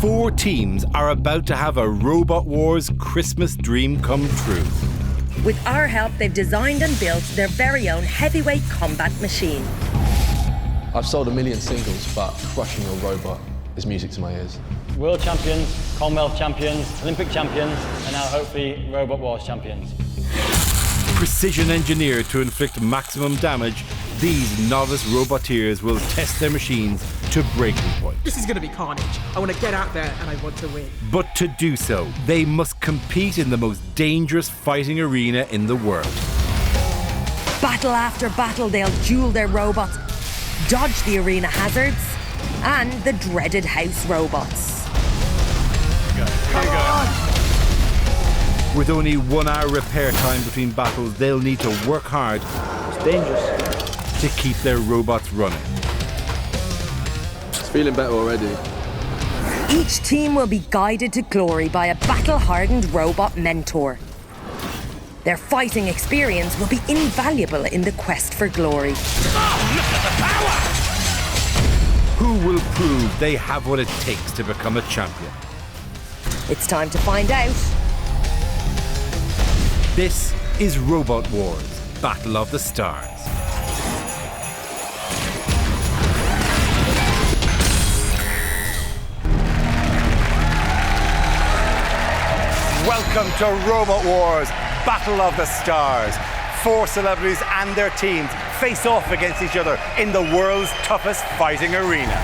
4 teams are about to have a Robot Wars Christmas dream come true. With our help, they've designed and built their very own heavyweight combat machine. I've sold 1 million singles, but crushing a robot is music to my ears. World champions, Commonwealth champions, Olympic champions, and now hopefully Robot Wars champions. Precision engineered to inflict maximum damage, these novice roboteers will test their machines to breaking point. This is going to be carnage. I want to get out there and I want to win. But to do so, they must compete in the most dangerous fighting arena in the world. Battle after battle, they'll duel their robots, dodge the arena hazards, and the dreaded house robots. Come on! With only 1 hour repair time between battles, they'll need to work hard. It's dangerous. To keep their robots running. It's feeling better already. Each team will be guided to glory by a battle-hardened robot mentor. Their fighting experience will be invaluable in the quest for glory. Oh, look at the power! Who will prove they have what it takes to become a champion? It's time to find out. This is Robot Wars, Battle of the Stars. Welcome to Robot Wars, Battle of the Stars. 4 celebrities and their teams face off against each other in the world's toughest fighting arena.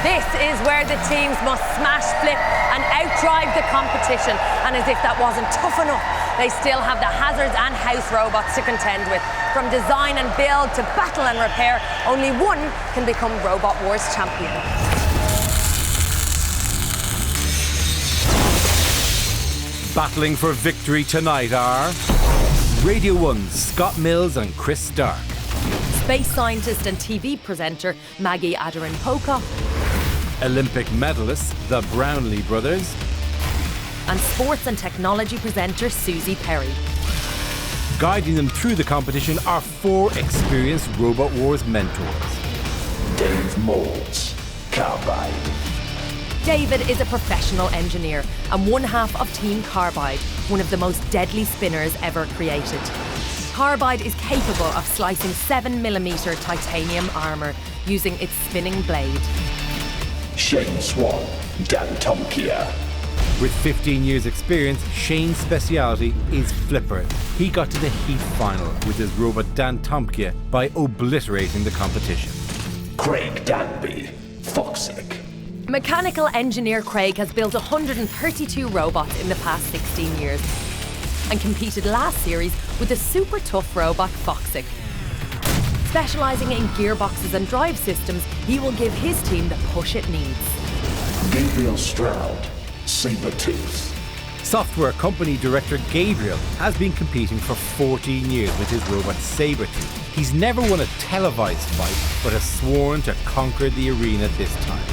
This is where the teams must smash, flip and outdrive the competition. And as if that wasn't tough enough, they still have the hazards and house robots to contend with. From design and build to battle and repair, only one can become Robot Wars champion. Battling for victory tonight are Radio 1's Scott Mills and Chris Stark. Space scientist and TV presenter Maggie Adarin-Pocock. Olympic medalists, the Brownlee brothers. And sports and technology presenter Susie Perry. Guiding them through the competition are 4 experienced Robot Wars mentors. Dave Moulds, Carbide. David is a professional engineer and one half of Team Carbide, one of the most deadly spinners ever created. Carbide is capable of slicing 7mm titanium armour using its spinning blade. Shane Swan, Dan Tomkia. With 15 years experience, Shane's speciality is flipper. He got to the heat final with his robot Dan Tomkia by obliterating the competition. Craig Danby, Foxic. Mechanical engineer Craig has built 132 robots in the past 16 years and competed last series with the super tough robot Foxic. Specialising in gearboxes and drive systems, he will give his team the push it needs. Gabriel Stroud, Sabertooth. Software company director Gabriel has been competing for 14 years with his robot Sabertooth. He's never won a televised fight, but has sworn to conquer the arena this time.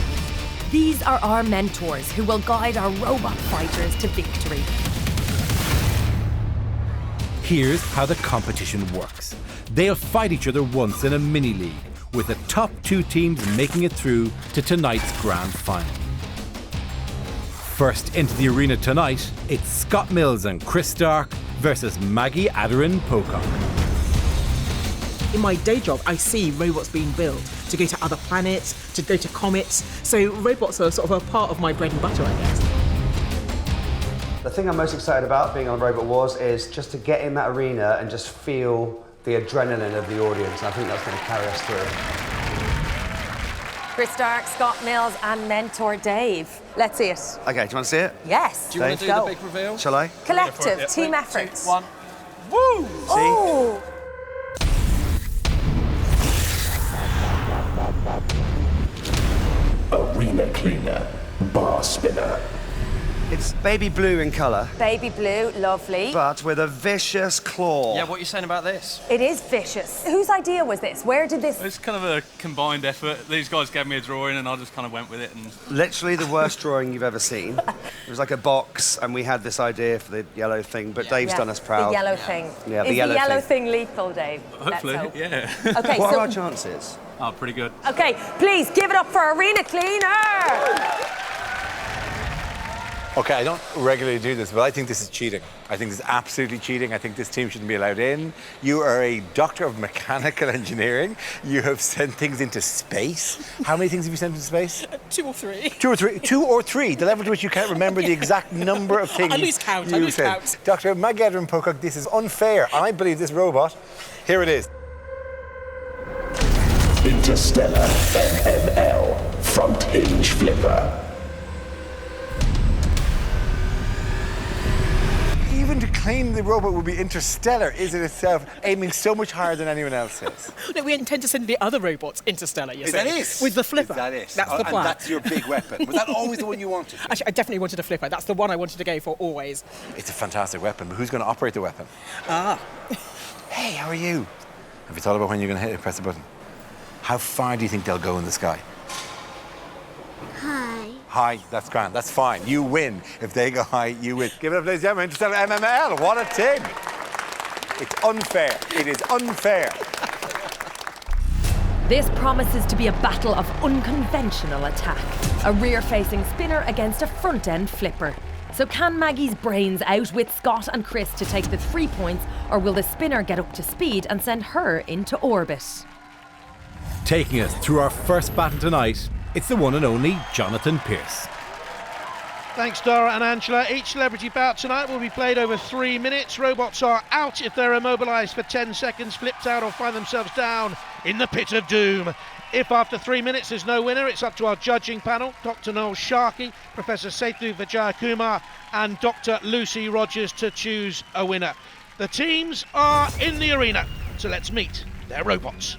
These are our mentors who will guide our robot fighters to victory. Here's how the competition works. They'll fight each other once in a mini-league, with the top 2 teams making it through to tonight's grand final. First into the arena tonight, it's Scott Mills and Chris Stark versus Maggie Adarin-Pocock. In my day job, I see robots being built to go to other planets, to go to comets. So robots are sort of a part of my bread and butter, I guess. The thing I'm most excited about being on Robot Wars is just to get in that arena and just feel the adrenaline of the audience. And I think that's going to carry us through. Chris Stark, Scott Mills and mentor Dave. Let's see it. Okay, do you want to see it? Yes. Do you want to do the big reveal? Shall I? Collective, team effort. 2, 1. Woo! See? Oh! Arena Cleaner, Bar Spinner. It's baby blue in colour. Baby blue, lovely. But with a vicious claw. Yeah, what are you saying about this? It is vicious. Whose idea was this? Where did this... It's kind of a combined effort. These guys gave me a drawing and I just kind of went with it. And Literally the worst drawing you've ever seen. It was like a box and we had this idea for the yellow thing, but Dave's done us proud. The yellow thing. Yeah, is the yellow thing lethal, Dave? hopefully, yeah. Okay, What so are our chances? Oh, pretty good. Okay, please give it up for Arena Cleaner. Okay, I don't regularly do this, but I think this is cheating. I think this is absolutely cheating. I think this team shouldn't be allowed in. You are a doctor of mechanical engineering. You have sent things into space. How many things have you sent into space? 2 or 3. 2 or 3. 2 or 3. The level to which you can't remember the exact number of things. I lose count. Dr. Magedrin Pocock, this is unfair. And I believe this robot, here it is. Interstellar MML front hinge flipper. Even to claim the robot would be interstellar is in itself aiming so much higher than anyone else is. No, we intend to send the other robots interstellar, you see. That it? With the flipper. Is that it? That's the plan. And that's your big weapon. Was that always the one you wanted? Actually, I definitely wanted a flipper. That's the one I wanted to go for always. It's a fantastic weapon, but who's going to operate the weapon? Hey, how are you? Have you thought about when you're going to press the button? How far do you think they'll go in the sky? High, that's grand, that's fine. You win. If they go high, you win. Give it up, ladies and gentlemen, Interstellar MML. What a team. It's unfair. It is unfair. This promises to be a battle of unconventional attack. A rear-facing spinner against a front-end flipper. So can Maggie's brains outwit Scott and Chris to take the 3 points, or will the spinner get up to speed and send her into orbit? Taking us through our first battle tonight, it's the one and only Jonathan Pierce. Thanks, Dara and Angela. Each celebrity bout tonight will be played over 3 minutes. Robots are out if they're immobilised for 10 seconds, flipped out or find themselves down in the pit of doom. If after 3 minutes there's no winner, it's up to our judging panel, Dr. Noel Sharkey, Professor Sethu Vijayakumar and Dr. Lucy Rogers to choose a winner. The teams are in the arena, so let's meet their robots.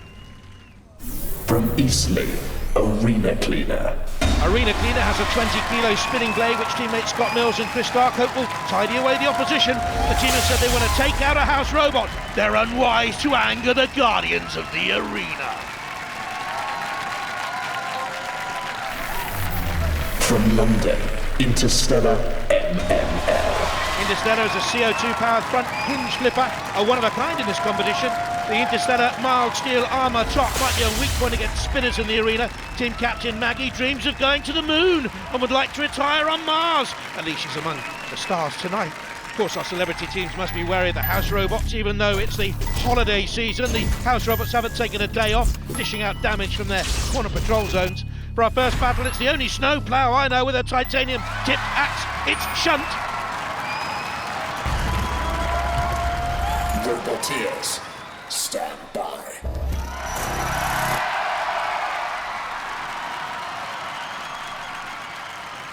From Eastleigh, Arena Cleaner. Arena Cleaner has a 20-kilo spinning blade which teammates Scott Mills and Chris Stark hope will tidy away the opposition. The team has said they want to take out a house robot. They're unwise to anger the guardians of the arena. From London, Interstellar MML. Interstellar is a CO2-powered front hinge flipper, a one-of-a-kind in this competition. The Interstellar mild steel armour top might be a weak point against spinners in the arena. Team captain Maggie dreams of going to the moon and would like to retire on Mars. At least she's among the stars tonight. Of course, our celebrity teams must be wary of the house robots, even though it's the holiday season. The house robots haven't taken a day off, dishing out damage from their corner patrol zones. For our first battle, it's the only snow plough I know with a titanium-tipped axe. It's Shunt. Roboteers, stand by.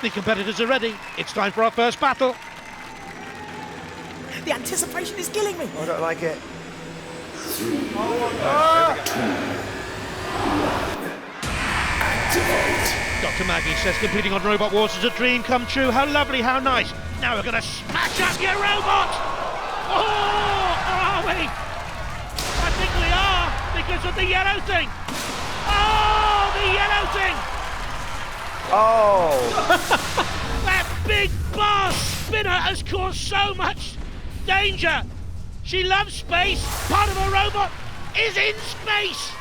The competitors are ready. It's time for our first battle. The anticipation is killing me. I don't like it. 3, 2, 1, activate. Dr. Maggie says competing on Robot Wars is a dream come true. How lovely, how nice. Now we're going to smash up your robot. Oh, are we? I think we are, because of the yellow thing. Oh, the yellow thing. Oh! That big bar spinner has caused so much danger. She loves space. Part of her robot is in space.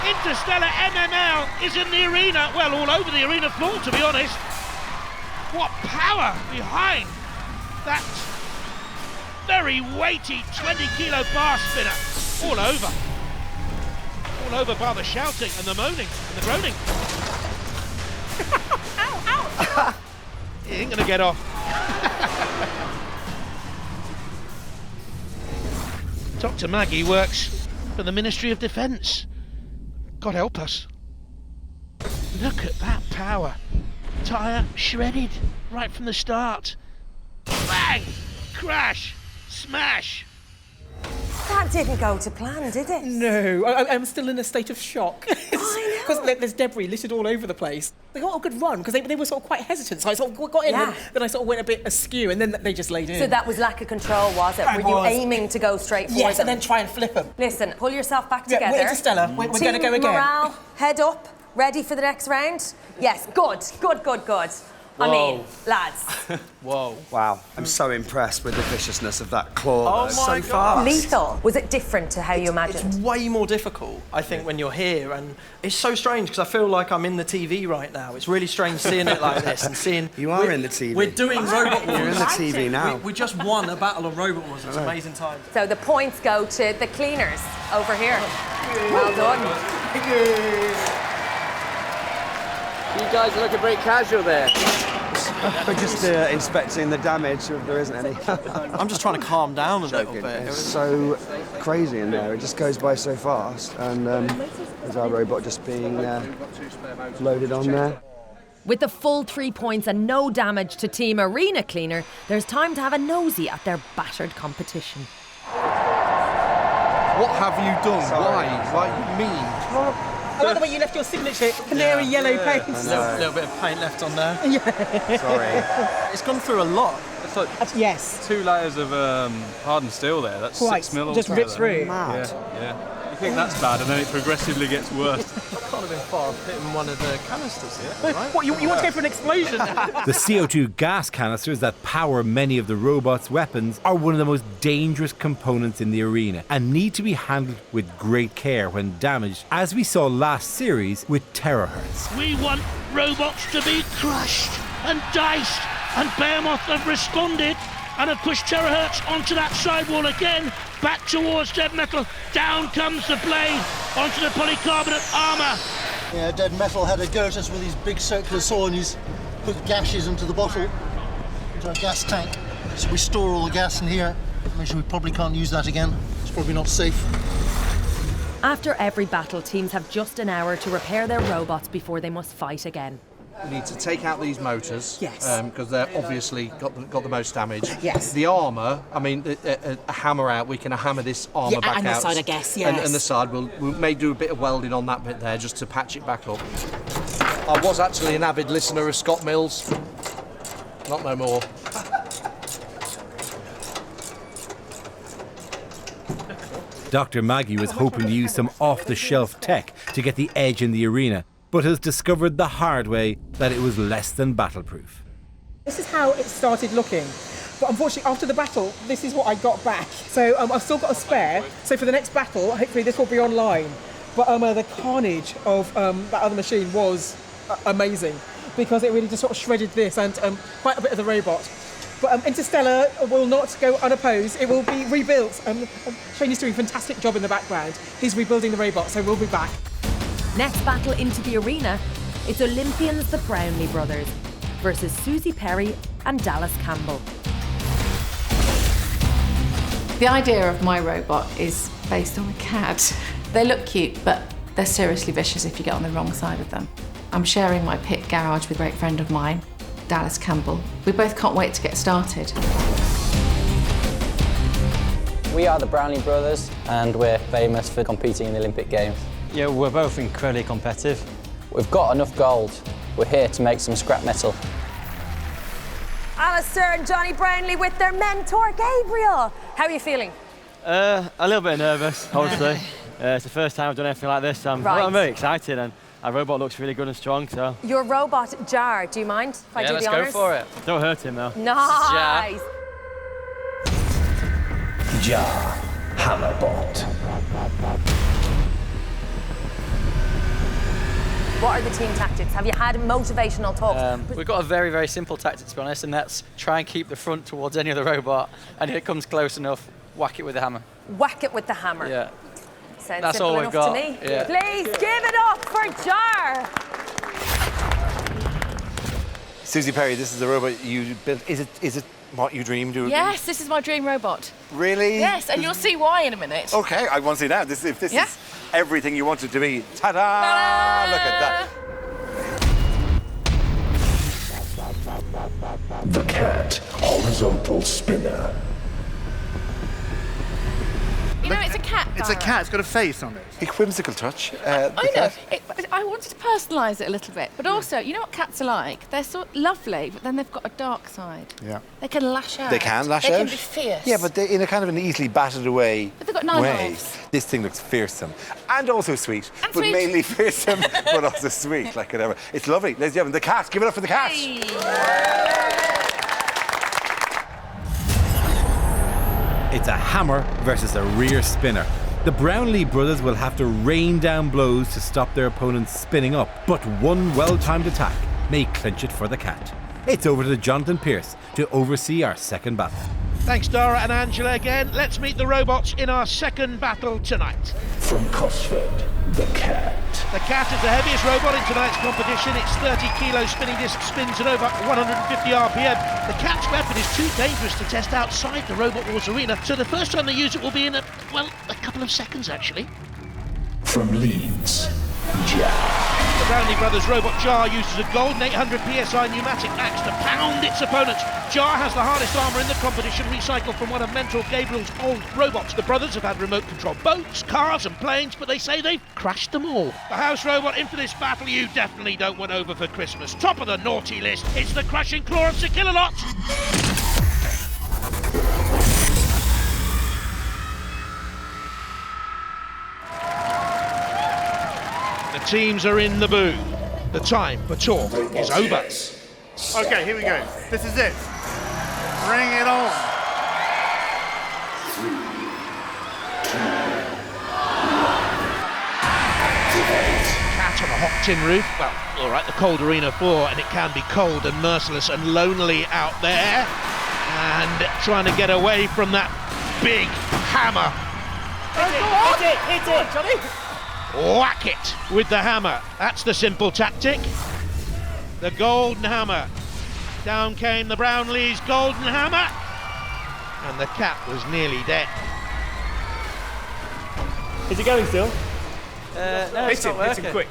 Interstellar MML is in the arena. Well, all over the arena floor, to be honest. What power behind that very weighty 20-kilo bar spinner. All over. All over by the shouting and the moaning and the groaning. Ow, ow! He ain't gonna get off. Dr. Maggie works for the Ministry of Defence. God help us. Look at that power. Tyre shredded right from the start. Bang! Crash! Smash! That didn't go to plan, did it? No, I'm still in a state of shock. Because there's debris littered all over the place. They got a good run, because they were sort of quite hesitant. So I sort of got in, and then I sort of went a bit askew, and then they just laid in. So that was lack of control, was it? Were you aiming to go straight for Yes, them? and then try and flip them. Listen, pull yourself back together. We're Interstellar. We're going to go again. Morale, head up, ready for the next round? Yes, good. I mean, lads. Whoa. Wow, I'm so impressed with the viciousness of that claw. Oh though. my So God. fast. Lethal. Was it different to how you It's imagined? way more difficult, I think, when you're here, and it's so strange because I feel like I'm in the TV right now. It's really strange seeing it like this and seeing. You are in the TV. We're doing Robot Wars. You're in the TV now. We just won a battle of Robot Wars. It's amazing time. So the points go to the cleaners over here. Well done. You guys are looking pretty casual there. We're just inspecting the damage, if there isn't any. I'm just trying to calm down a little bit. It's so crazy in there. It just goes by so fast. And there's our robot just being loaded on there. With the full 3 points and no damage to Team Arena Cleaner, there's time to have a nosy at their battered competition. What have you done? Why? Me? I like the way you left your signature canary yellow paint. A little bit of paint left on there. Yeah. Sorry. It's gone through a lot. It's like Yes. 2 layers of hardened steel there. That's Quite. 6 mil. Just ripped through. Mad. Yeah. You think that's bad, and then it progressively gets worse. I can't have been far off hitting one of the canisters here, right? What, you want to go for an explosion? The CO2 gas canisters that power many of the robots' weapons are one of the most dangerous components in the arena and need to be handled with great care when damaged, as we saw last series with Terahertz. We want robots to be crushed and diced, and Behemoth have responded and have pushed Terahertz onto that sidewall again, back towards Dead Metal. Down comes the blade onto the polycarbonate armour. Yeah, Dead Metal had a go at us with his big circular saw, and he's put gashes into the bottle, into our gas tank. So we store all the gas in here. Make sure we probably can't use that again. It's probably not safe. After every battle, teams have just an hour to repair their robots before they must fight again. We need to take out these motors. Yes. Because they're obviously got the most damage. Yes. The armour, I mean, a hammer out, we can hammer this armour back and out. the side, I guess, And yes. the side, we may do a bit of welding on that bit there just to patch it back up. I was actually an avid listener of Scott Mills. Not no more. Dr. Maggie was hoping to use some off-the-shelf tech to get the edge in the arena, but has discovered the hard way that it was less than battleproof. This is how it started looking. But unfortunately, after the battle, this is what I got back. So I've still got a spare. So for the next battle, hopefully this will be online. But the carnage of that other machine was amazing, because it really just sort of shredded this and quite a bit of the robot. But Interstellar will not go unopposed. It will be rebuilt. Shane is doing a fantastic job in the background. He's rebuilding the robot, so we'll be back. Next battle into the arena, it's Olympians the Brownlee brothers versus Susie Perry and Dallas Campbell. The idea of my robot is based on a cat. They look cute, but they're seriously vicious if you get on the wrong side of them. I'm sharing my pit garage with a great friend of mine, Dallas Campbell. We both can't wait to get started. We are the Brownlee brothers, and we're famous for competing in the Olympic Games. Yeah, we're both incredibly competitive. We've got enough gold. We're here to make some scrap metal. Alistair and Johnny Brownlee with their mentor, Gabriel. How are you feeling? A little bit nervous, obviously. It's the first time I've done anything like this. I'm very excited, and our robot looks really good and strong, so... Your robot, Jar, do you mind if I do the honours? Let's go for it. Don't hurt him, though. Nice! Jar Hammerbot. What are the team tactics? Have you had motivational talks? We've got a very, very simple tactic, to be honest, and that's try and keep the front towards any other robot, and if it comes close enough, whack it with the hammer. Whack it with the hammer. Yeah. Sounds That's simple all we've enough got. to me. Yeah. Please give it up for Jar. Susie Perry, this is the robot you built. Is it what you dreamed? Yes, this is my dream robot. Really? Yes, and you'll see why in a minute. Okay, I want to see that. If this is everything you wanted to be, ta-da! Ta-da! Look at that. The cat horizontal spinner. You know, it's a cat. It's a cat. It's got a face on it. A whimsical touch. I know. I wanted to personalise it a little bit, but also, you know what cats are like? They're so lovely, but then they've got a dark side. Yeah. They can lash out. They can lash out. They can be fierce. Yeah, but in a kind of an easily battered away But they've got 9 way. lives. This thing looks fearsome and also sweet, but mainly fearsome, but also sweet, like whatever. It's lovely, ladies and gentlemen. The cat. Give it up for the cat. Hey. It's a hammer versus a rear spinner. The Brownlee brothers will have to rain down blows to stop their opponents spinning up, but one well-timed attack may clinch it for the cat. It's over to Jonathan Pearce to oversee our second battle. Thanks, Dara and Angela again. Let's meet the robots in our second battle tonight. From Cosford, the cat. The cat is the heaviest robot in tonight's competition. Its 30 kilo spinning disc spins at over 150 RPM. The cat's weapon is too dangerous to test outside the Robot Wars arena, so the first time they use it will be in a couple of seconds, actually. From Leeds, Jar. The Brownlee Brothers robot Jar uses a golden 800 PSI pneumatic axe to pound its opponents. Jar has the hardest armour in the competition, recycled from one of Mentor Gabriel's old robots. The brothers have had remote-controlled boats, cars and planes, but they say they've crashed them all. The house robot in for this battle you definitely don't want over for Christmas. Top of the naughty list, it's the Crashing Claw of Sir Killalot. The teams are in the booth. The time for talk is over. Okay, here we go. This is it. Bring it on. Cat on a hot tin roof. Well, all right, the cold arena 4, and it can be cold and merciless and lonely out there. And trying to get away from that big hammer. Hit it, Johnny. Whack it with the hammer. That's the simple tactic. The golden hammer. Down came the Brownlee's golden hammer. And the cat was nearly dead. Is it going still? No, it's not working. quick.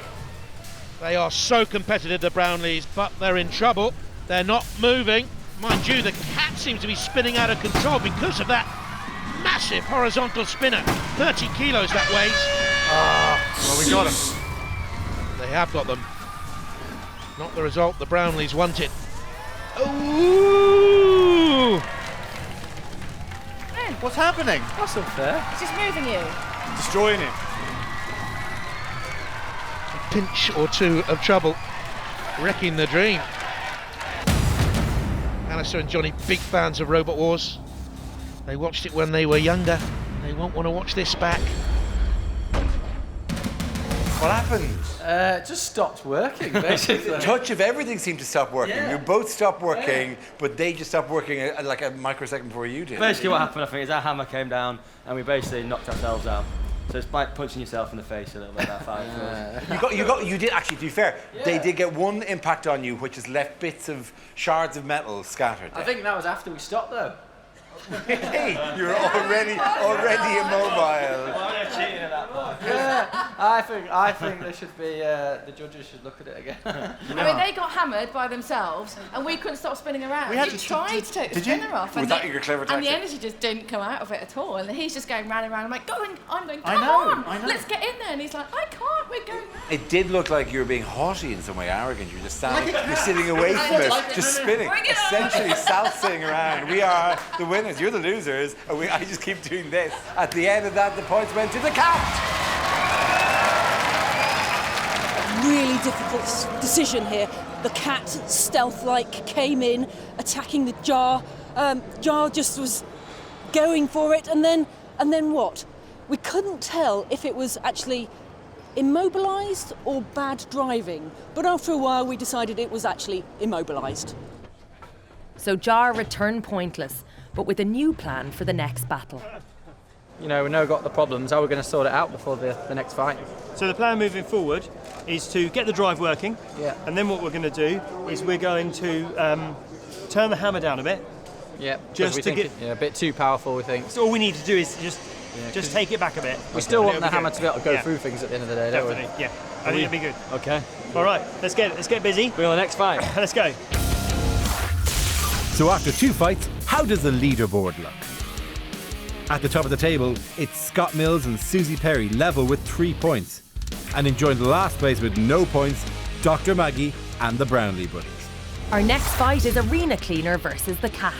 They are so competitive, the Brownlees, but they're in trouble. They're not moving. Mind you, the cat seems to be spinning out of control because of that massive horizontal spinner. 30 kilos that weighs. Well, we got them. They have got them. Not the result the Brownlees wanted. Ooh! What's happening? That's unfair. It's just moving you. Destroying him. A pinch or two of trouble. Wrecking the dream. Alistair and Johnny, big fans of Robot Wars. They watched it when they were younger. They won't want to watch this back. What happened? It just stopped working, basically. The touch of everything seemed to stop working. Yeah. You both stopped working, but they just stopped working like a microsecond before you did. Basically what happened, I think, is our hammer came down and we basically knocked ourselves out. So it's like punching yourself in the face a little bit, that fight. You did actually, to be fair, they did get one impact on you, which has left bits of shards of metal scattered. I think that was after we stopped, though. Hey, you're already immobile. Yeah, I think they should be. The judges should look at it again. I mean, they got hammered by themselves, and we couldn't stop spinning around. We had We to- tried to take the spinner off, Was and that your clever and tactic? the energy just didn't come out of it at all. And he's just going round and round. I'm like, I'm going, I come know, on, I know. let's get in there. And he's like, I can't. We're going. It did look like you were being haughty in some way, arrogant. You were just standing, you're sitting away from it, just spinning, Bring it on. essentially salsing around. We are the winners, you're the losers, and I just keep doing this. At the end of that, the points went to the cat. Really difficult decision here. The cat, stealth-like, came in, attacking the jar. Jar just was going for it, and then what? We couldn't tell if it was actually immobilised or bad driving, but after a while we decided it was actually immobilised. So Jar returned pointless, but with a new plan for the next battle. You know, we know we've got the problems. How are we going to sort it out before the next fight? So the plan moving forward is to get the drive working. Yeah. And then what we're going to do is we're going to turn the hammer down a bit. Yeah. Just we to think get. a bit too powerful, we think. So all we need to do is just take it back a bit. We still want the It'll hammer good. to be able to go Yeah. through things at the end of the day, don't we? Definitely, yeah. I think it'll be good. Okay. All right, let's get busy. We're on the next fight. Let's go. So after two fights, how does the leaderboard look? At the top of the table, it's Scott Mills and Susie Perry level with 3 points. And enjoying the last place with no points, Dr. Maggie and the Brownlee Buddies. Our next fight is Arena Cleaner versus the Cat.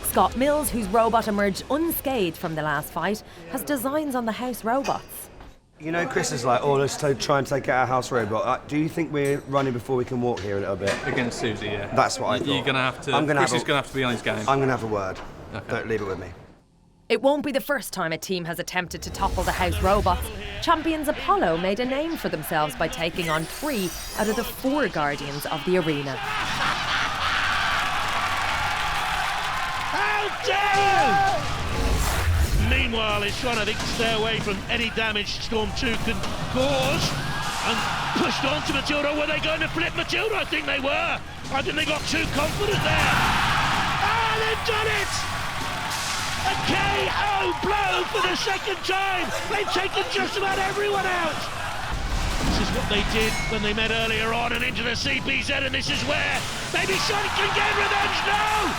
Scott Mills, whose robot emerged unscathed from the last fight, has designs on the house robots. You know, Chris is like, oh, let's try and take out our house robot. Do you think we're running before we can walk here a little bit? Against Susie, yeah. That's what I thought. You're going to have to... Chris is going to have to be on his game. I'm going to have a word. Okay. Don't leave it with me. It won't be the first time a team has attempted to topple the house robots. Champions Apollo made a name for themselves by taking on 3 out of the 4 guardians of the arena. How dare! Meanwhile, it's trying to stay away from any damage Storm 2 can cause. And pushed on to Matilda. Were they going to flip Matilda? I think they were. I think they got too confident there. Ah, they've done it! A KO blow for the second time. They've taken just about everyone out. This is what they did when they met earlier on and into the CPZ, and this is where maybe Sean can get revenge. No!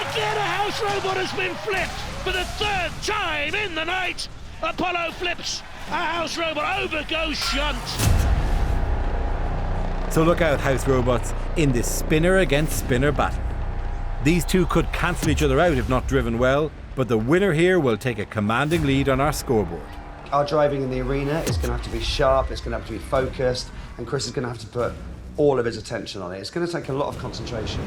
Again, a house robot has been flipped for the 3rd time in the night. Apollo flips a house robot, over goes Shunt. So look out, house robots, in this spinner against spinner battle. These two could cancel each other out if not driven well, but the winner here will take a commanding lead on our scoreboard. Our driving in the arena is going to have to be sharp, it's going to have to be focused, and Chris is going to have to put all of his attention on it. It's going to take a lot of concentration.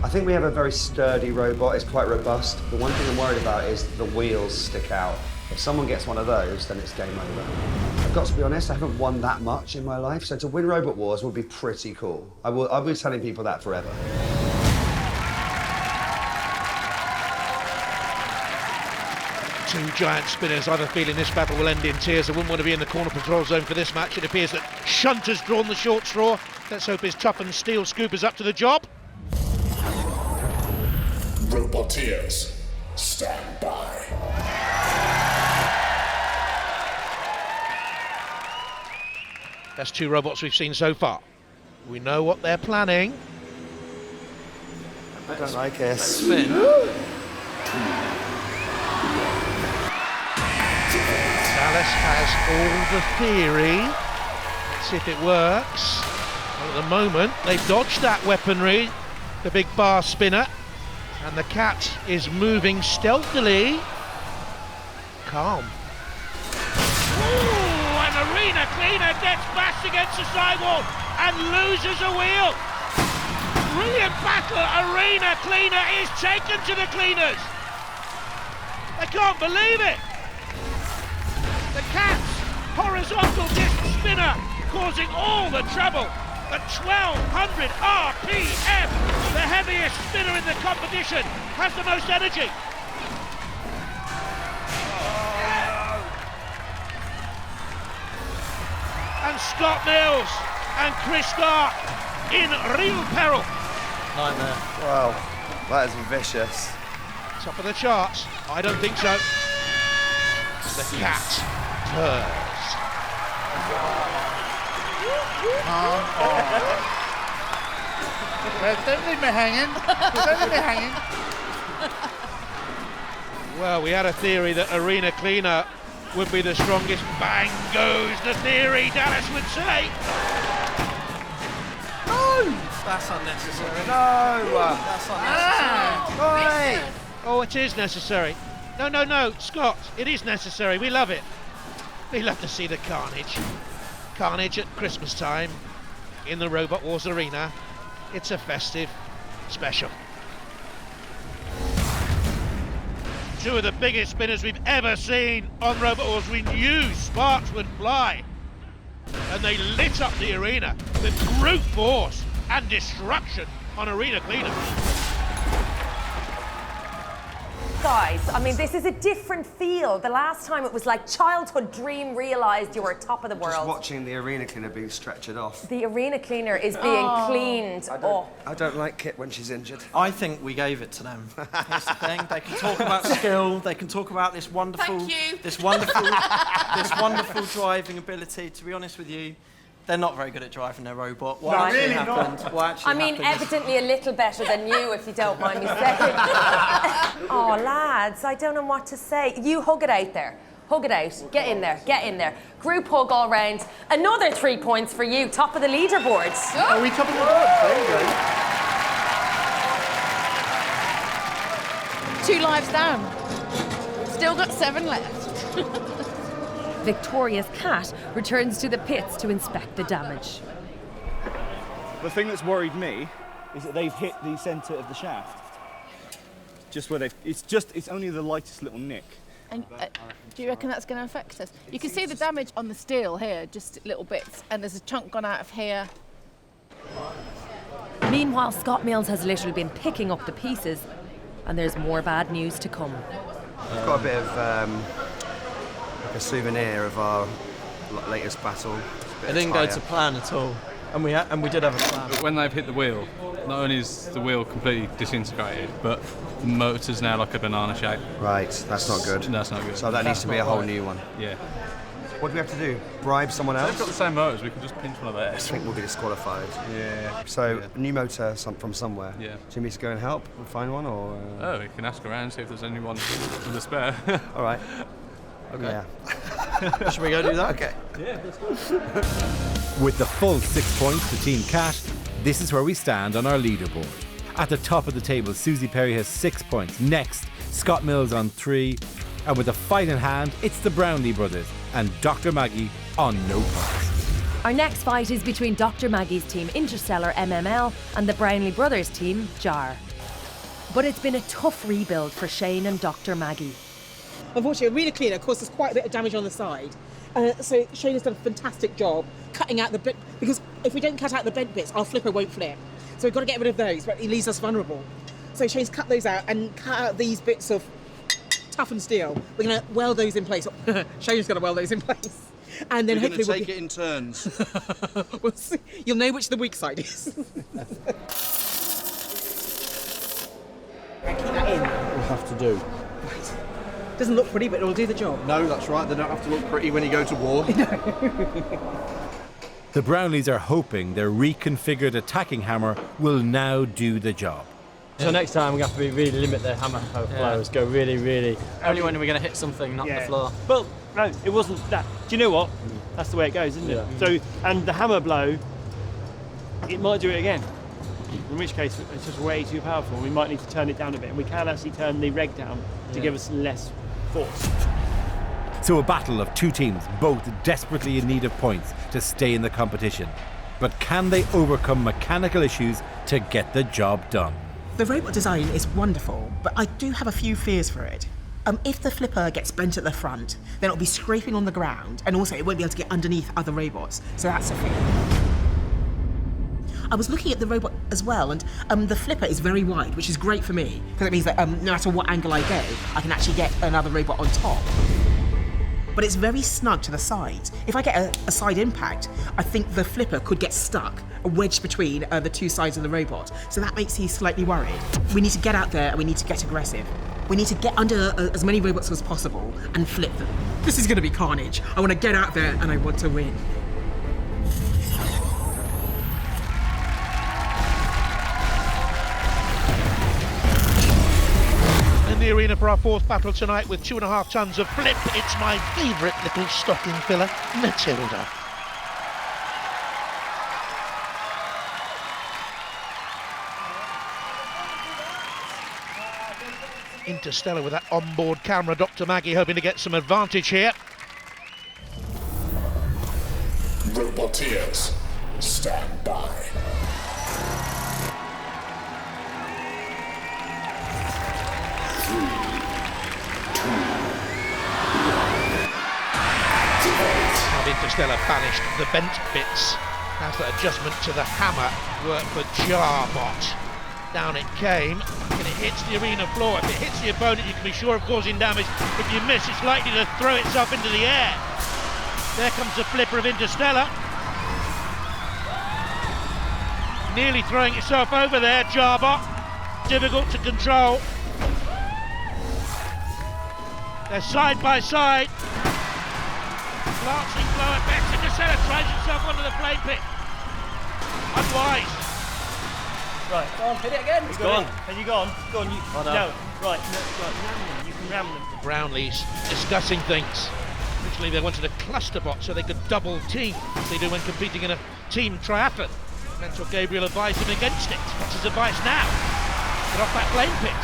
I think we have a very sturdy robot, it's quite robust. The one thing I'm worried about is the wheels stick out. If someone gets one of those, then it's game over. I've got to be honest, I haven't won that much in my life, so to win Robot Wars would be pretty cool. I'll be telling people that forever. 2 giant spinners. I have a feeling this battle will end in tears. I wouldn't want to be in the corner patrol zone for this match. It appears that Shunt has drawn the short straw. Let's hope his toughened steel scoop is up to the job. Roboteers, stand by. Best 2 robots we've seen so far. We know what they're planning. I don't like it. Spin. Dallas has all the theory. Let's see if it works. Well, at the moment, they've dodged that weaponry, the big bar spinner, and the cat is moving stealthily. Calm. Ooh, an arena cleaner gets bashed against the sidewall and loses a wheel. Brilliant battle. Arena cleaner is taken to the cleaners. They can't believe it. The cat's horizontal disc spinner causing all the trouble. At 1200 RPM, the heaviest spinner in the competition has the most energy. And Scott Mills and Chris Stark in real peril. Nightmare. Wow, that is vicious. Top of the charts? I don't think so. The cat purrs. Don't leave me hanging. Don't leave me hanging. Well, we had a theory that Arena Cleaner would be the strongest. Bang goes the theory, Dallas would say. No! That's unnecessary. No! That's unnecessary. Oh, it is necessary. No, Scott, it is necessary. We love it. We love to see the carnage. Carnage at Christmas time in the Robot Wars arena. It's a festive special. 2 of the biggest spinners we've ever seen on Robot Wars. We knew sparks would fly. And they lit up the arena with brute force and destruction on Arena Cleaner. Guys, I mean, this is a different feel. The last time it was like childhood dream realised you were top of the world. Just watching the arena cleaner being stretchered off. The arena cleaner is being cleaned off. I don't like Kit when she's injured. I think we gave it to them. Here's the thing: they can talk about skill. They can talk about this wonderful, this wonderful driving ability. To be honest with you, they're not very good at driving their robot. What No, actually really happened? not. What actually I mean, happened? evidently a little better than you, if you don't mind me saying. Oh, lads, I don't know what to say. You hug it out there. Hug it out. Get in there. Get in there. Group hug all round. Another 3 points for you. Top of the leaderboard. Are we top of the board? There you go. 2 lives down. Still got 7 left. Victoria's cat returns to the pits to inspect the damage. The thing that's worried me is that they've hit the centre of the shaft. Just where it's only the lightest little nick. And do you reckon that's going to affect us? You can see the damage on the steel here, just little bits, and there's a chunk gone out of here. Meanwhile, Scott Mills has literally been picking up the pieces, and there's more bad news to come. We've got a bit of like a souvenir of our latest battle. It didn't go to plan at all, and we did have a plan. When they've hit the wheel, not only is the wheel completely disintegrated, but the motor's now like a banana shape. Right, that's not good. That's not good. So that needs to be a whole new one. Yeah. What do we have to do? Bribe someone else? They've got the same motors, we can just pinch one of theirs. I think we'll be disqualified. Yeah. So, a new motor from somewhere. Yeah. Do you need me to go and help and find one, or...? Oh, we can ask around, see if there's anyone with a spare. All right. Okay. Yeah. Should we go do that? Okay. Yeah, let's go. With the full 6 points to Team Cat, this is where we stand on our leaderboard. At the top of the table, Susie Perry has 6 points. Next, Scott Mills on 3. And with a fight in hand, it's the Brownlee brothers and Dr. Maggie on no points. Our next fight is between Dr. Maggie's team Interstellar MML and the Brownlee brothers team JAR. But it's been a tough rebuild for Shane and Dr. Maggie. Unfortunately, Arena Cleaner caused us quite a bit of damage on the side. So Shane has done a fantastic job cutting out the bit, because if we don't cut out the bent bits, our flipper won't flip. So we've got to get rid of those, but it leaves us vulnerable. So Shane's cut those out and cut out these bits of toughened steel. We're going to weld those in place. Shane's going to weld those in place. And then We're going to hopefully take it in turns. we'll see. You'll know which the weak side is. Keep that in. We'll have to do. Doesn't look pretty, but it'll do the job. No, that's right. They don't have to look pretty when you go to war. The Brownlees are hoping their reconfigured attacking hammer will now do the job. So next time we have to really limit the hammer flows, go really... Only when we're going to hit something, not the floor. Well, no, it wasn't that. Do you know what? That's the way it goes, isn't it? So, and the hammer blow, it might do it again. In which case, it's just way too powerful. We might need to turn it down a bit. And we can actually turn the reg down to give us less force. So a battle of two teams, both desperately in need of points to stay in the competition. But can they overcome mechanical issues to get the job done? The robot design is wonderful, but I do have a few fears for it. If the flipper gets bent at the front, then it'll be scraping on the ground, and also it won't be able to get underneath other robots, so that's a fear. I was looking at the robot as well, and the flipper is very wide, which is great for me, because it means that no matter what angle I go, I can actually get another robot on top. But it's very snug to the sides. If I get a side impact, I think the flipper could get stuck, wedged between the two sides of the robot. So that makes me slightly worried. We need to get out there and we need to get aggressive. We need to get under as many robots as possible and flip them. This is going to be carnage. I want to get out there and I want to win. In the arena for our fourth battle tonight with 2.5 tons of flip, it's my favourite little stocking filler, Matilda. Interstellar with that onboard camera, Dr. Maggie hoping to get some advantage here. Roboteers, stand by. Interstellar banished the bent bits. How's that adjustment to the hammer work for Jarbot? Down it came, and it hits the arena floor. If it hits the opponent, you can be sure of causing damage. If you miss, it's likely to throw itself into the air. There comes the flipper of Interstellar. Nearly throwing itself over there, Jarbot. Difficult to control. They're side by side. Lancing blow effects into Interstellar tries himself onto the flame pit. Unwise. Right, go on, hit it again. It's gone. Have you gone? Go on, you. Oh, no. No, right, ram them. You can ram them. The Brownlees discussing things. Originally they wanted a cluster bot so they could double team, as they do when competing in a team triathlon. Mentor Gabriel advised him against it. What's his advice now? Get off that flame pit.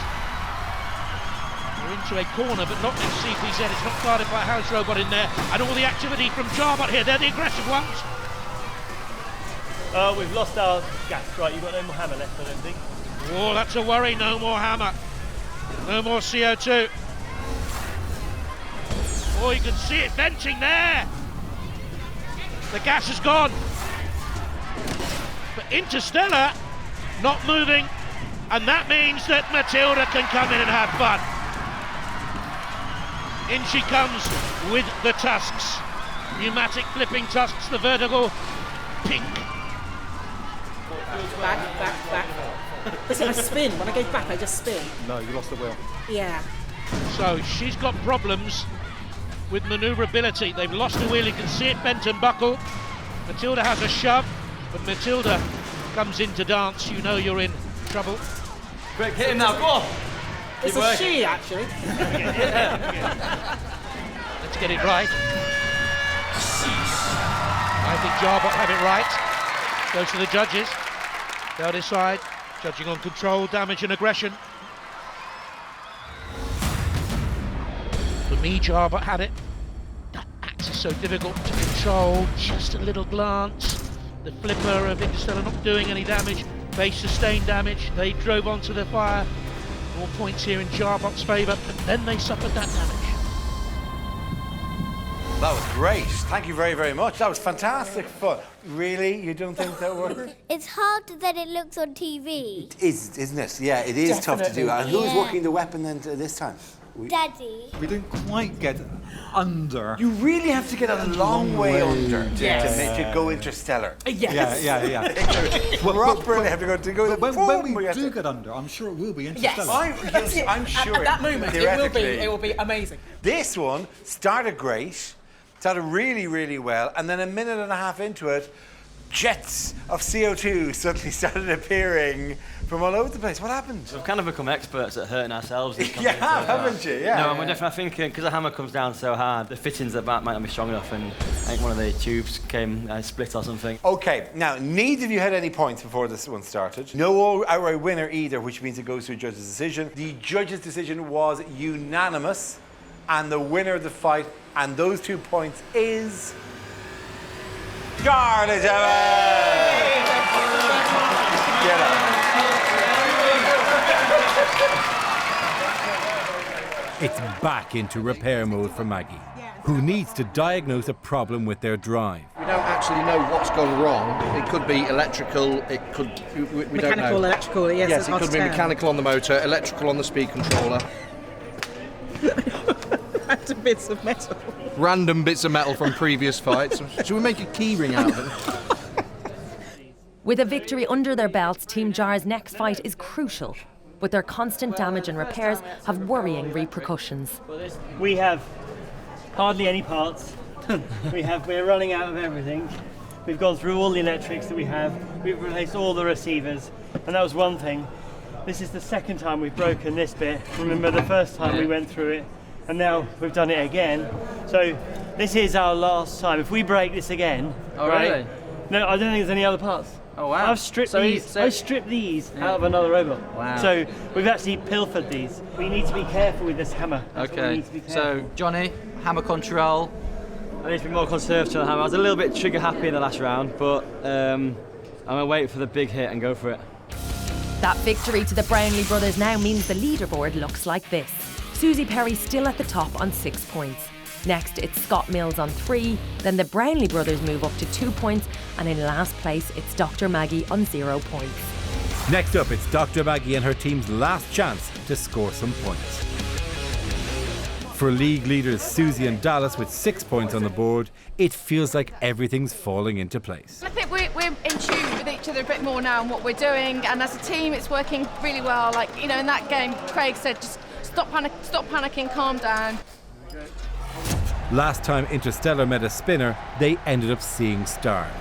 We're into a corner, but not in CPZ. It's not guarded by a house robot in there. And all the activity from Jarbot here. They're the aggressive ones. We've lost our gas. Right, you've got no more hammer left, I don't think. Oh, that's a worry. No more hammer. No more CO2. Oh, you can see it venting there. The gas is gone. But Interstellar not moving, and that means that Matilda can come in and have fun. In she comes with the tusks. Pneumatic flipping tusks, the vertical pink. Back. Listen, I spin. When I go back, I just spin. No, you lost the wheel. Yeah. So she's got problems with manoeuvrability. They've lost the wheel, you can see it bent and buckle. Matilda has a shove, but Matilda comes in to dance. You know you're in trouble. Quick, hit him now, go on! It's a she, actually. Let's get it right. I think Jarbot had it right. Goes to the judges. They'll decide. Judging on control, damage and aggression. For me, Jarbot had it. That axe is so difficult to control. Just a little glance. The flipper of Interstellar not doing any damage. Base sustained damage. They drove onto the fire. More points here in Jarbot's favour, but then they suffered that damage. That was great. Thank you very, very much. That was fantastic fun. Really? You don't think that worked? It's hard that it looks on TV. It is, isn't it? Yeah, it is tough to do. And who's working the weapon then this time? Daddy. We didn't quite get under. You really have to get a long way under to go interstellar. Yes. Yeah. Properly have to go. When we do get under, I'm sure it will be interstellar. Yes. I'm sure. At that moment, it will be amazing. This one started great. Started really, really well, and then a minute and a half into it, jets of CO2 suddenly started appearing from all over the place. What happened? We've kind of become experts at hurting ourselves. You have, haven't you? Yeah. No, and we're definitely thinking, because the hammer comes down so hard, the fittings at the back might not be strong enough, and I think one of the tubes came split or something. Okay, now, neither of you had any points before this one started. No outright winner either, which means it goes to a judge's decision. The judge's decision was unanimous, and the winner of the fight, and those 2 points, is Scarlett Evans! Get up. It's back into repair mode for Maggie, who needs to diagnose a problem with their drive. We don't actually know what's gone wrong. It could be electrical, it could... We don't know. Mechanical, electrical, yes, it could be mechanical on the motor, electrical on the speed controller. Random bits of metal. Random bits of metal from previous fights. Should we make a key ring out of it? With a victory under their belts, Team Jar's next fight is crucial, but their constant damage and repairs have worrying repercussions. We have hardly any parts. We're running out of everything. We've gone through all the electrics that we have. We've replaced all the receivers, and that was one thing. This is the second time we've broken this bit. Remember the first time we went through it, and now we've done it again. So this is our last time. If we break this again, really? No, I don't think there's any other parts. Oh wow! I've stripped these. I stripped these out of another robot. Wow! So we've actually pilfered these. We need to be careful with this hammer. Okay. So Johnny, hammer control. I need to be more conservative on the hammer. I was a little bit trigger happy in the last round, but I'm gonna wait for the big hit and go for it. That victory to the Brownlee brothers now means the leaderboard looks like this. Susie Perry still at the top on 6 points. Next, it's Scott Mills on 3, then the Brownlee brothers move up to 2 points, and in last place, it's Dr. Maggie on 0 points. Next up, it's Dr. Maggie and her team's last chance to score some points. For league leaders Susie and Dallas with 6 points on the board, it feels like everything's falling into place. I think we're in tune with each other a bit more now and what we're doing, and as a team, it's working really well. Like, you know, in that game, Craig said, just stop panicking, calm down. Last time Interstellar met a spinner, they ended up seeing stars.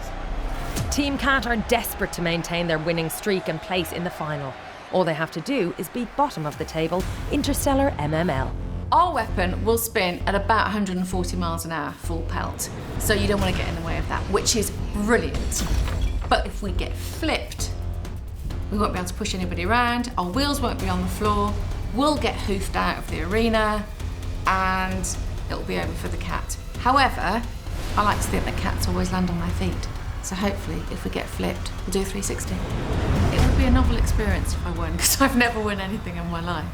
Team Cat are desperate to maintain their winning streak and place in the final. All they have to do is beat bottom of the table, Interstellar MML. Our weapon will spin at about 140 miles an hour, full pelt. So you don't want to get in the way of that, which is brilliant. But if we get flipped, we won't be able to push anybody around, our wheels won't be on the floor, we'll get hoofed out of the arena, and it'll be over for the cat. However, I like to think that cats always land on their feet. So hopefully, if we get flipped, we'll do 360. It would be a novel experience if I won, because I've never won anything in my life.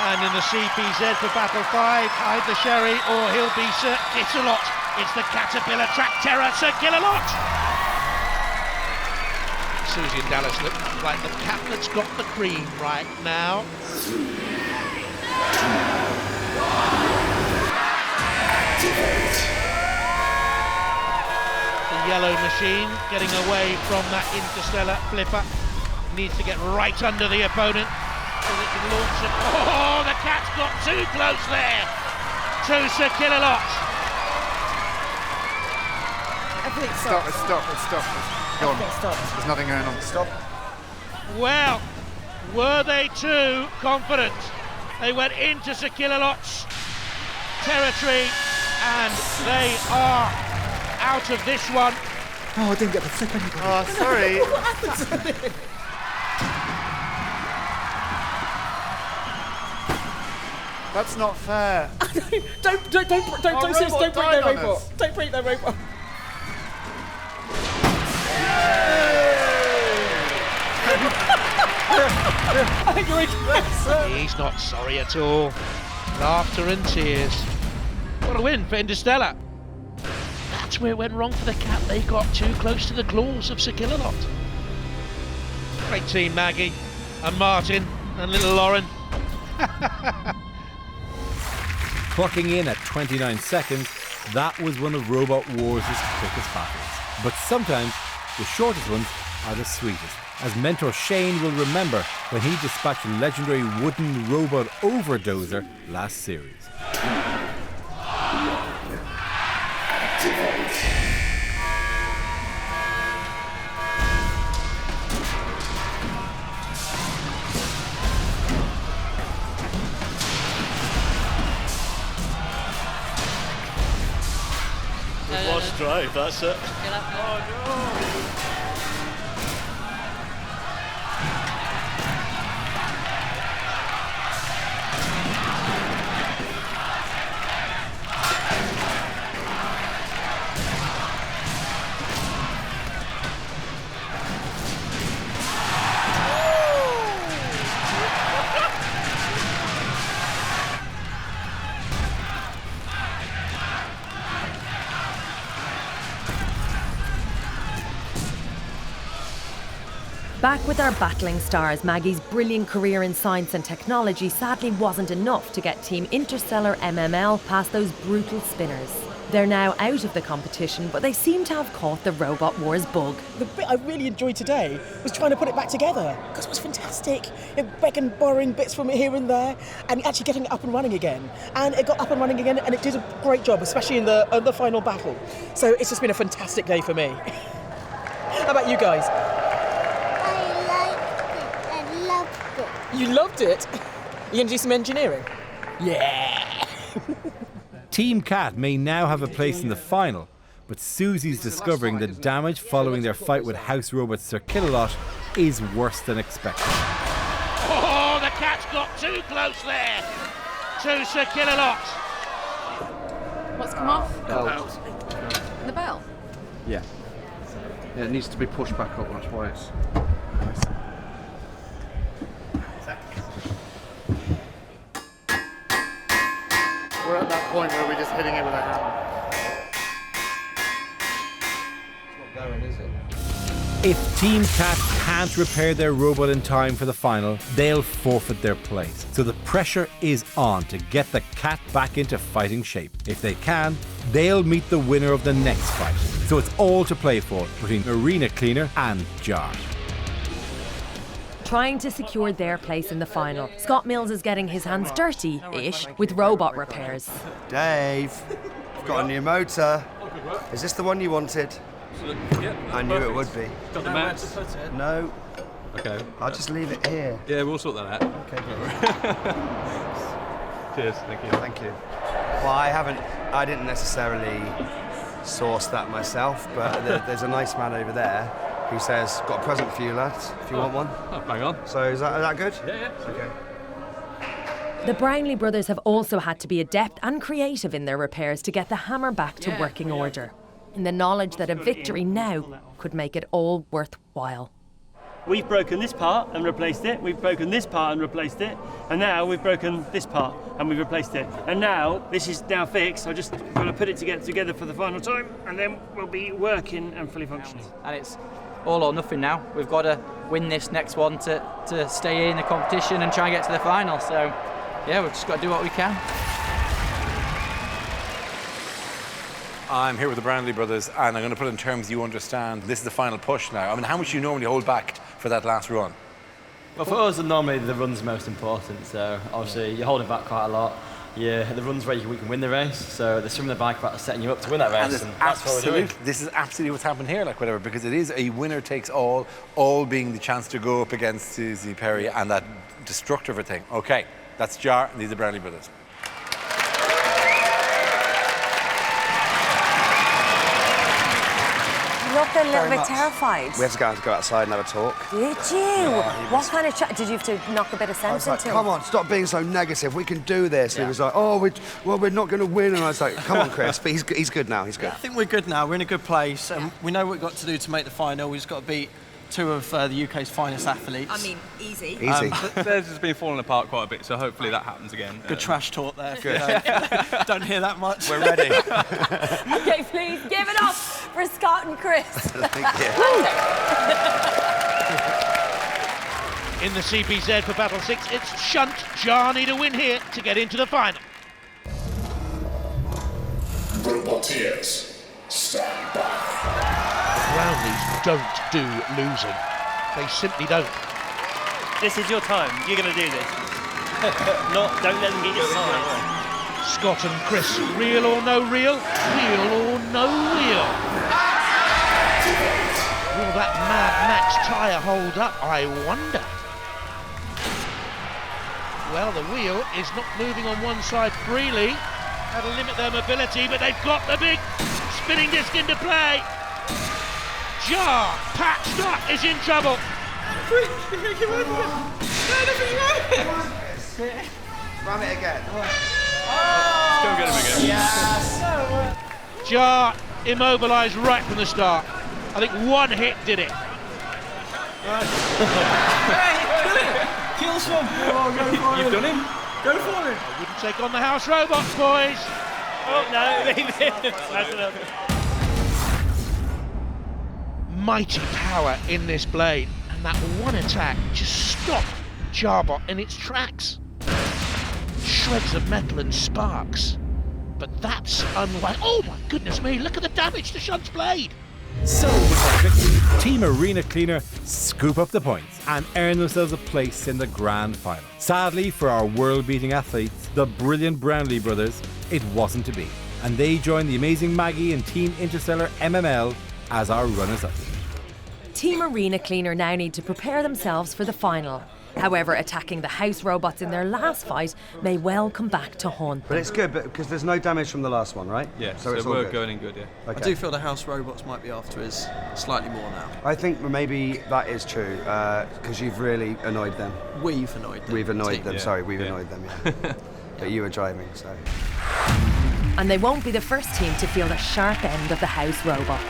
And in the CPZ for Battle 5, hide the Sherry or he'll be Sir Kitsalot. It's the Caterpillar Track Terror, Sir Killalot. Susie and Dallas look like the cat that's got the cream right now. The yellow machine getting away from that Interstellar flipper. Needs to get right under the opponent so they can launch it. Oh, the cat's got too close there to Sir Killalot. Everything stopped. Stop. Go on. There's nothing going on. Stop. Well, were they too confident? They went into Sir Killalot's territory and they are out of this one. Oh, I didn't get the flip anybody. Oh, sorry. What happened to me? That's not fair. Don't break their robot. Don't break their robot. He's not sorry at all. Laughter and tears. What a win for Interstellar. That's where it went wrong for the cat. They got too close to the claws of Sir Killalot. Great team, Maggie and Martin and little Lauren. Clocking in at 29 seconds, that was one of Robot Wars' quickest battles. But sometimes the shortest ones are the sweetest, as mentor Shane will remember when he dispatched a legendary wooden robot overdozer last series. Watch drive, that's it. Back with our battling stars, Maggie's brilliant career in science and technology sadly wasn't enough to get Team Interstellar MML past those brutal spinners. They're now out of the competition, but they seem to have caught the Robot Wars bug. The bit I really enjoyed today was trying to put it back together, because it was fantastic. Begging, borrowing bits from it here and there, and actually getting it up and running again. And it got up and running again, and it did a great job, especially in the final battle. So it's just been a fantastic day for me. How about you guys? You loved it? You going to do some engineering? Yeah! Team Cat may now have a place in the final, but Susie's discovering the damage following their fight with house robot Sir Killalot is worse than expected. Oh, the cat's got too close there to Sir Killalot. What's come off? The bell? Yeah. Yeah, it needs to be pushed back up, that's why it's... We're at that point where we're just hitting it with a hammer. It's not going, is it? If Team Cat can't repair their robot in time for the final, they'll forfeit their place. So the pressure is on to get the cat back into fighting shape. If they can, they'll meet the winner of the next fight. So it's all to play for between Arena Cleaner and Jar. trying to secure their place in the final. Scott Mills is getting his hands dirty-ish with robot repairs. Dave, I've got a new motor. Is this the one you wanted? I knew it would be. Got the mats? No. Okay. I'll just leave it here. Yeah, we'll sort that out. Okay. Cheers, thank you. Thank you. Well, I didn't necessarily source that myself, but there's a nice man over there who says, got a present for you, lads, if you want one. Oh, bang on. So is that good? Yeah. Okay. The Brownlee brothers have also had to be adept and creative in their repairs to get the hammer back to working order, in the knowledge that a victory now could make it all worthwhile. We've broken this part and replaced it, we've broken this part and replaced it, and now we've broken this part and we've replaced it. And now, this is now fixed, so I just got to put it together for the final time, and then we'll be working and fully functioning. And it's all or nothing now. We've got to win this next one to stay in the competition and try and get to the final. So, yeah, we've just got to do what we can. I'm here with the Brownlee brothers, and I'm going to put it in terms you understand. This is the final push now. I mean, how much do you normally hold back for that last run? Well, for us, normally the run's most important. So obviously you're holding back quite a lot. Yeah, the run's where we can win the race. So there's some in the bike about setting you up to win that race, and that's what we're doing. This is absolutely what's happened here, like whatever, because it is a winner takes all being the chance to go up against Susie Perry and that destructive thing. Okay, that's Jar, and these are Brownlee brothers. Look, a little Very bit much. terrified. We have to go outside and have a talk. Did you? Yeah, What kind of chat? Did you have to knock a bit of I sense was like, into come him? on, stop being so negative. We can do this. And he was like, oh, we're not going to win. And I was like, come on, Chris. But he's good now. He's good. I think we're good now. We're in a good place, and we know what we've got to do to make the final. We've just got to beat two of the UK's finest athletes. I mean, easy. Easy. Theirs has been falling apart quite a bit, so hopefully that happens again. Good trash talk there. Good. Don't hear that much. We're ready. Okay, please give it up for Scott and Chris. Thank you. In the CPZ for Battle 6, it's Shunt. Jar need a win here to get into the final. Roboteers, stand by. Brownlees don't do losing. They simply don't. This is your time, you're going to do this. Don't let them get your side. Scott and Chris, real or no real? Real or no real? Will that Mad Max tyre hold up, I wonder? Well, the wheel is not moving on one side freely. That'll limit their mobility, but they've got the big spinning disc into play. Jar, patched up, is in trouble. Ram it again. Still get him again. Yes. Jar immobilised right from the start. I think one hit did it. Kill some. You've done him. Go for it. I wouldn't take on the house robots, boys. Oh, no, they did. That's enough. Mighty power in this blade, and that one attack just stopped Jarbot in its tracks. Shreds of metal and sparks, but that's unlike. Oh my goodness me! Look at the damage to Shunt's blade. So, with that victory, Team Arena Cleaner scoop up the points and earn themselves a place in the grand final. Sadly for our world-beating athletes, the brilliant Brownlee brothers, it wasn't to be, and they join the amazing Maggie and Team Interstellar MML as our runners-up. Team Arena Cleaner now need to prepare themselves for the final. However, attacking the house robots in their last fight may well come back to haunt them. But it's good because there's no damage from the last one, right? Yeah, so it's all we're good. going in good, yeah. Okay. I do feel the house robots might be after us slightly more now. I think maybe that is true because you've really annoyed them. We've annoyed them. We've annoyed them. Yeah. Sorry, we've annoyed them. Yeah. But you were driving, so. And they won't be the first team to feel the sharp end of the house robots.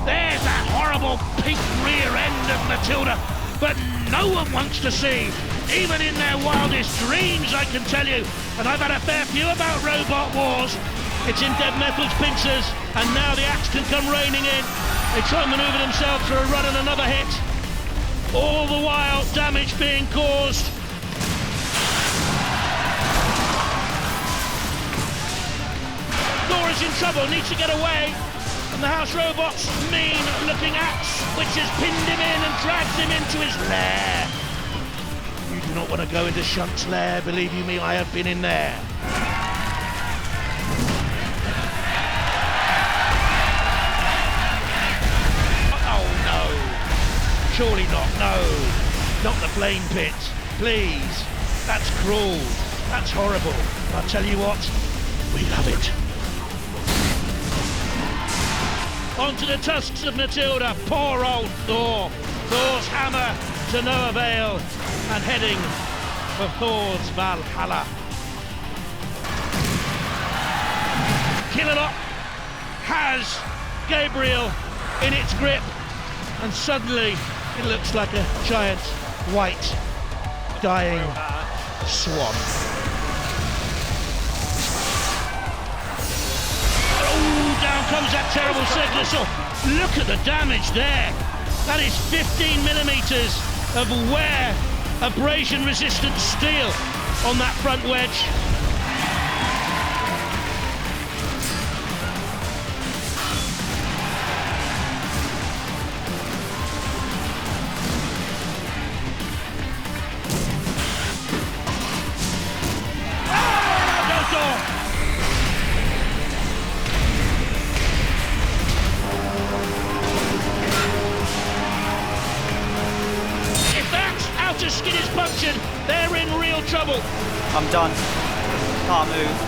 There's that horrible pink rear end of Matilda, but no one wants to see. Even in their wildest dreams, I can tell you. And I've had a fair few about Robot Wars. It's in Dead Metal's pincers, and now the axe can come raining in. They try and manoeuvre themselves for a run and another hit. All the while, damage being caused. Laura's He's in trouble, needs to get away. And the house robot's mean-looking axe, which has pinned him in and drags him into his lair. You do not want to go into Shunt's lair, believe you me, I have been in there. Oh no, surely not, no. Not the flame pit, please. That's cruel, that's horrible. I'll tell you what, we love it. Onto the tusks of Matilda, poor old Thor. Thor's hammer to no avail, and heading for Thor's Valhalla. Killalot has Gabriel in its grip, and suddenly it looks like a giant white dying swan. Down comes that terrible circular saw. Look at the damage there. That is 15 millimeters of wear, abrasion-resistant steel on that front wedge. Skin is punctured, they're in real trouble. I'm done. Can't move.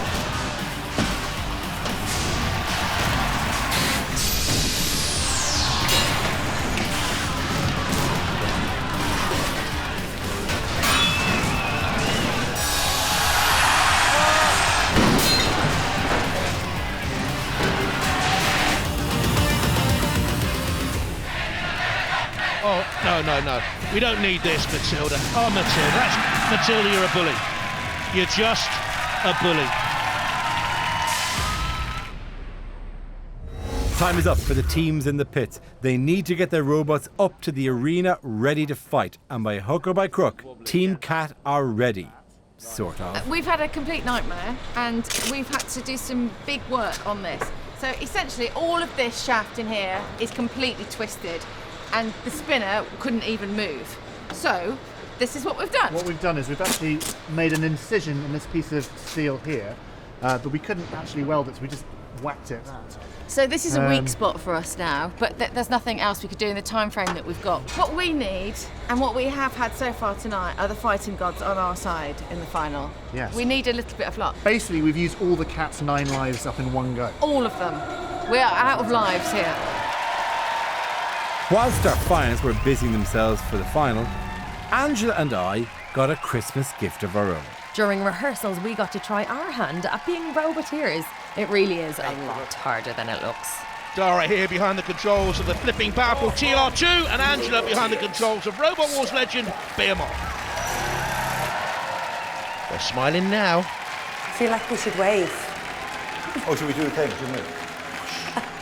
Oh, no. We don't need this, Matilda. Oh, Matilda, Matilda, you're a bully. You're just a bully. Time is up for the teams in the pits. They need to get their robots up to the arena ready to fight. And by hook or by crook, Team Cat are ready. Sort of. We've had a complete nightmare and we've had to do some big work on this. So essentially all of this shaft in here is completely twisted and the spinner couldn't even move. So this is what we've done. What we've done is we've actually made an incision in this piece of steel here, but we couldn't actually weld it, so we just whacked it out. So this is a weak spot for us now, but there's nothing else we could do in the time frame that we've got. What we need, and what we have had so far tonight, are the fighting gods on our side in the final. Yes. We need a little bit of luck. Basically, we've used all the Cat's 9 lives up in one go. All of them. We are out of lives here. Whilst our fans were busying themselves for the final, Angela and I got a Christmas gift of our own. During rehearsals, we got to try our hand at being roboteers. It really is a lot harder than it looks. Dara here behind the controls of the flipping powerful TR2, and Angela behind the controls of Robot Wars legend Behemoth. They're smiling now. I feel like we should wave. Oh, should we do the thing?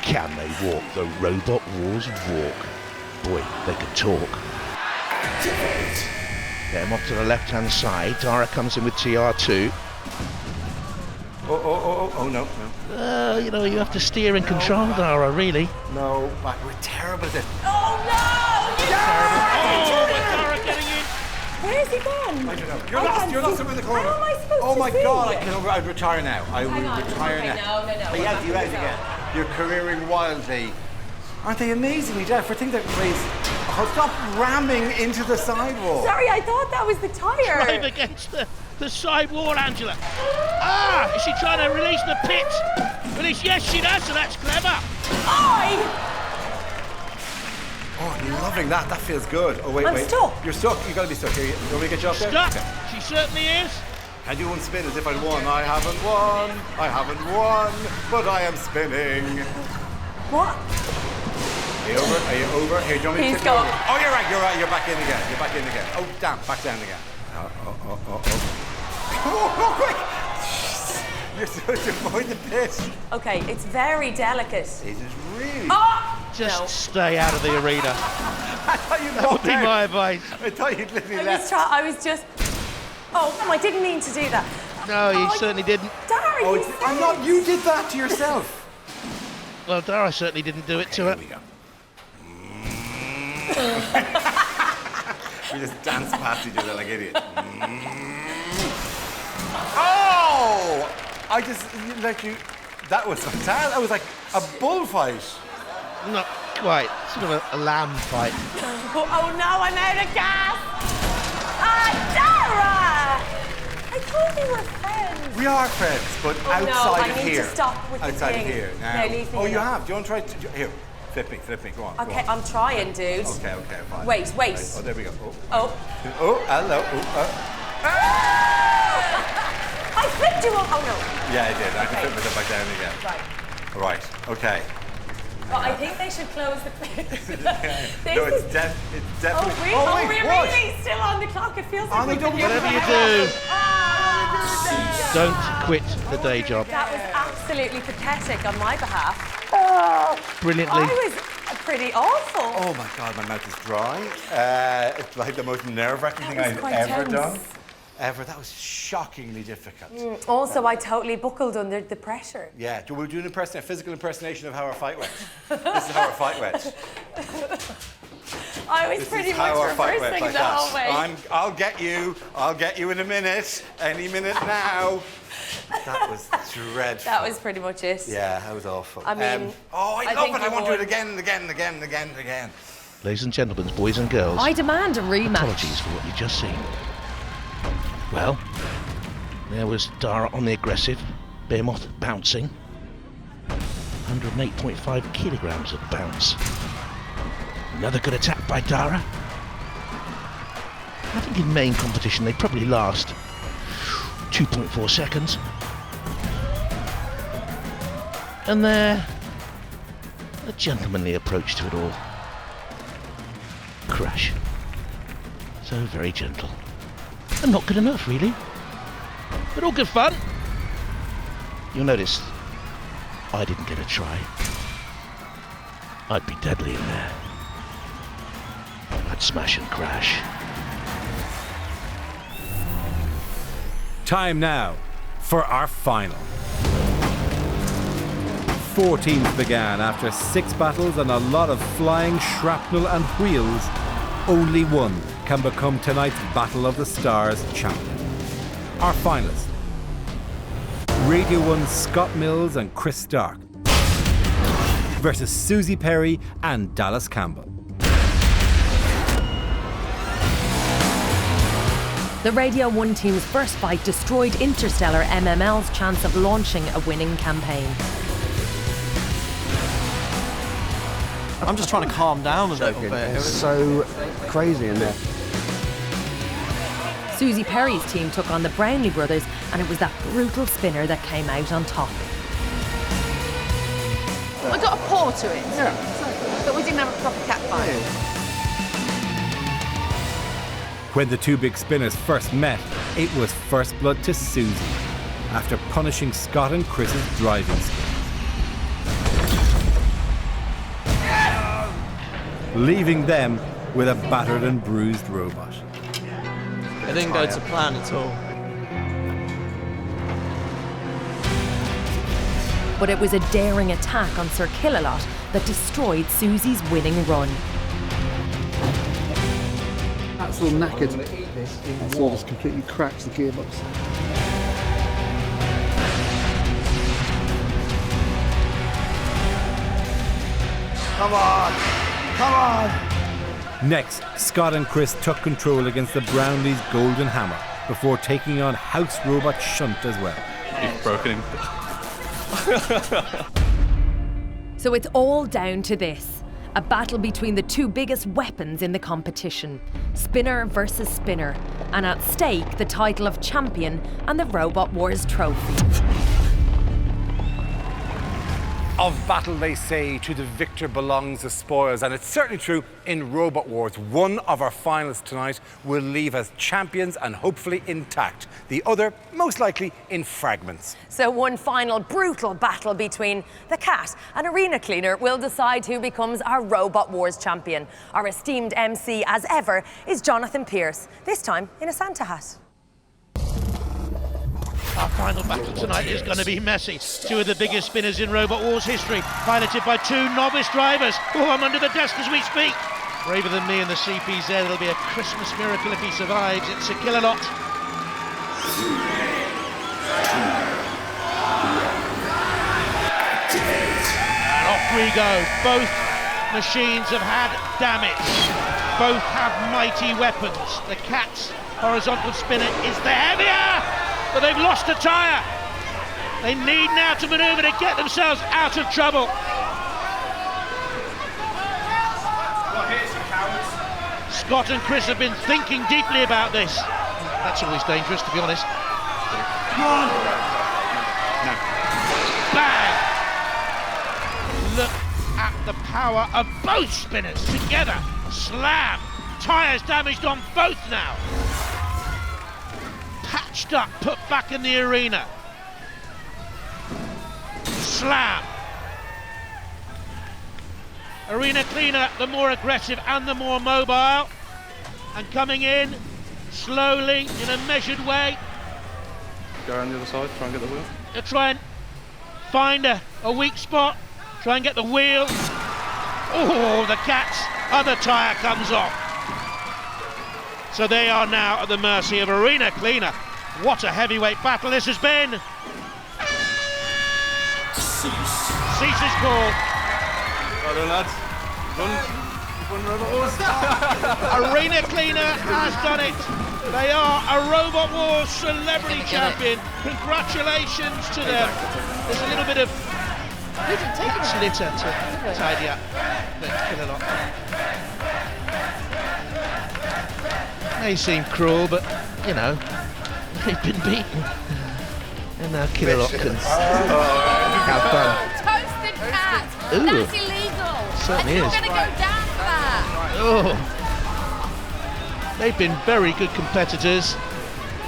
Can they walk the Robot Wars walk? Boy, they could talk. Behemoth to the left-hand side. Dara comes in with TR2. Oh, no. You know, you have to steer and control, Dara, really. No, we're terrible at this. Oh no! Oh, but Dara getting in. Where's he gone? I don't know. You're lost over in the corner. How am I supposed Oh to my see God, it? I'd retire now. I would retire okay, now. No. You out again. You're careering wildly. Aren't they amazingly deaf? For things that race. Oh, stop ramming into the sidewall. Sorry, I thought that was the tyre. Drive against the side wall, Angela. Ah, is she trying to release the pit? Release, yes, she does, so that's clever. Oh, I'm loving that. That feels good. Oh, wait. I'm stuck. You're stuck. You've got to be stuck. Here, you want me to get you off there? Stuck. Okay. She certainly is. And you won't spin as if I'd won. I haven't won, but I am spinning. What? Are you over? Here, do you want me to He's tip you gone. over? Oh, you're right. You're back in again. Oh, damn. Back down again. Oh. Oh, quick. You're supposed to avoid the pit. Okay, it's very delicate. It is really... Just stay out of the arena. I thought you'd That would be my advice. I thought you'd literally left. I was just... Oh, I didn't mean to do that. No, you certainly didn't. Dara, You did that to yourself. Well, Dara certainly didn't do it to her. Here we go. We just dance past each other like idiots. Oh! I just let you. That was fantastic. That was like a bullfight. Not quite. Sort of a lamb fight. Oh no, I'm out of gas! Dara! I thought we were friends. We are friends, but outside no, I of need here. to stop with outside the thing. of here. Now. No, leave me Oh, you alone. have? Do you want to try? Here, flip me. Go on. Okay, go on. I'm trying, dude. Okay, fine. Wait. Right. Oh, there we go. Oh. Oh, hello. I flipped you up. Oh no. Yeah, I did. I can flip myself back down again. Right. Okay. Well, I think they should close the clip. No, it's definitely. Oh, wait, we're what? really still on the clock. It feels like we've been here Whatever you forever. do, don't quit the day job. That was absolutely pathetic on my behalf. Brilliantly. I was pretty awful. Oh my God, my mouth is dry. It's like the most nerve-wracking thing was I've quite ever tense. done. That was shockingly difficult. Also, I totally buckled under the pressure. Yeah, we'll do a physical impersonation of how our fight went. This is how our fight went. I was pretty much reversing the whole way. I'll get you in a minute. Any minute now. That was dreadful. That was pretty much it. Yeah, that was awful. I mean, I love it. I want to do it again and again. Ladies and gentlemen, boys and girls. I demand a rematch. Apologies for what you've just seen. Well, there was Dara on the aggressive, Behemoth bouncing. 108.5 kilograms of bounce. Another good attack by Dara. I think in main competition they probably last 2.4 seconds. And there, a gentlemanly approach to it all. Crash. So very gentle. And not good enough, really. But all good fun. You'll notice I didn't get a try. I'd be deadly in there. I'd smash and crash. Time now for our final. 4 teams began after 6 battles and a lot of flying shrapnel and wheels. Only one can become tonight's Battle of the Stars champion. Our finalists: Radio 1's Scott Mills and Chris Stark versus Susie Perry and Dallas Campbell. The Radio 1 team's first fight destroyed Interstellar MML's chance of launching a winning campaign. I'm just trying to calm down a little bit. It's so crazy in there. Susie Perry's team took on the Brownlee brothers, and it was that brutal spinner that came out on top. I got a paw to it. Yeah. But we didn't have a proper cat fight. When the 2 big spinners first met, it was first blood to Susie after punishing Scott and Chris's driving skills. Leaving them with a battered and bruised robot. It didn't go to plan at all. But it was a daring attack on Sir Killalot that destroyed Susie's winning run. That's all knackered. That's all just completely cracks the gearbox. Come on! Next, Scott and Chris took control against the Brownlee's Golden Hammer before taking on House Robot Shunt as well. You've broken him. So it's all down to this. A battle between the 2 biggest weapons in the competition. Spinner versus spinner. And at stake, the title of champion and the Robot Wars trophy. Of battle, they say, to the victor belongs the spoils. And it's certainly true in Robot Wars. One of our finalists tonight will leave as champions and hopefully intact. The other, most likely, in fragments. So one final brutal battle between the cat and arena cleaner will decide who becomes our Robot Wars champion. Our esteemed MC, as ever, is Jonathan Pierce, this time in a Santa hat. Oh, final battle tonight is going to be messy. Two of the biggest spinners in Robot Wars history, piloted by two novice drivers. Oh, I'm under the desk as we speak. Braver than me in the CPZ, it'll be a Christmas miracle if he survives. It's a Killalot. And off we go. Both machines have had damage. Both have mighty weapons. The Cat's horizontal spinner is the heavier, but they've lost a tyre. They need now to manoeuvre to get themselves out of trouble. Scott and Chris have been thinking deeply about this. That's always dangerous, to be honest. Come on! No. Bang! Look at the power of both spinners together. Slam! Tyres damaged on both now. Patched up, put back in the arena. Slam! Arena cleaner, the more aggressive and the more mobile. And coming in slowly, in a measured way. Go around the other side, try and get the wheel. To try and find a weak spot, try and get the wheel. Oh, the Cat's other tyre comes off. So they are now at the mercy of Arena Cleaner. What a heavyweight battle this has been. Cease is called. Well done, lads. One Robot Wars. Arena Cleaner has done it. They are a Robot Wars celebrity champion. Congratulations to them. There's a little bit of cat's litter to tidy up. Let's kill a lot. They seem cruel, but you know, they've been beaten. And now Killalot can have fun. Toasted cat. Ooh. That's illegal. Certainly and is. you're going to go down for that. Oh, they've been very good competitors.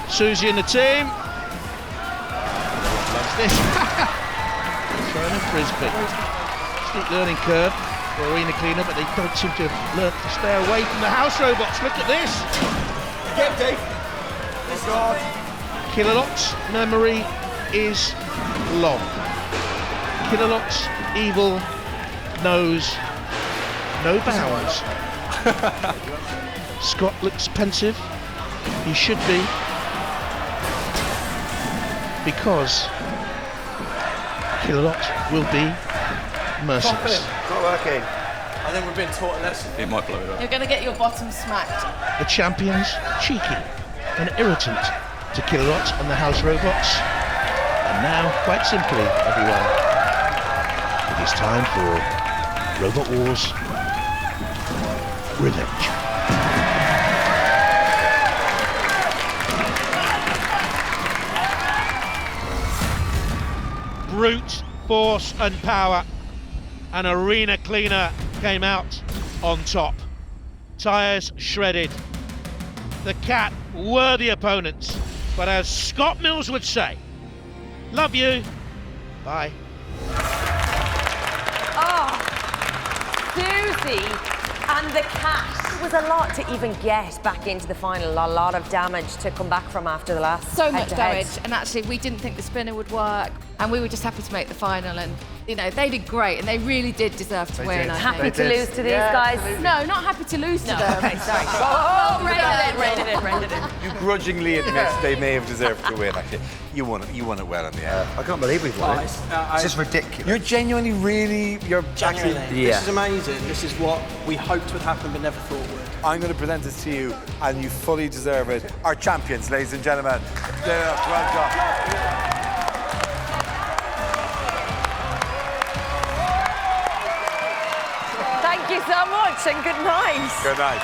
Susie and the team. Loves this. Throwing a frisbee. Steep learning curve for Arena Cleaner, but they don't seem to have learnt to stay away from the house robots. Look at this. Get Dave. This God. Killalot's memory is long. Killalot's evil knows no bounds. Scott looks pensive. He should be. Because Killalot will be merciless. It's not working. I think we've been taught a lesson. It might blow it up. You're going to get your bottom smacked. The champions, cheeky and irritant to Killalot and the house robots. And now, quite simply, everyone, it is time for Robot Wars Revenge. Brute force and power. An Arena Cleaner came out on top. Tyres shredded. The Cat worthy opponents, but as Scott Mills would say, love you, bye. Oh, Susie and the Cat. It was a lot to even get back into the final. A lot of damage to come back from after the last So much head-to-head. damage, and actually we didn't think the spinner would work, and we were just happy to make the final, and you know, they did great, and they really did deserve to win. I Happy think. to lose to these guys? No, not happy to lose to them. Okay, sorry. Oh, rein it in. You grudgingly admit they may have deserved to win, actually. You won it well in the end. I can't believe we've won it. It's just ridiculous. You're genuinely Genuinely. actually... This is amazing. This is what we hoped would happen but never thought would. I'm going to present this to you, and you fully deserve it. Our champions, ladies and gentlemen. Well done. Thank you so much and good night. Good night.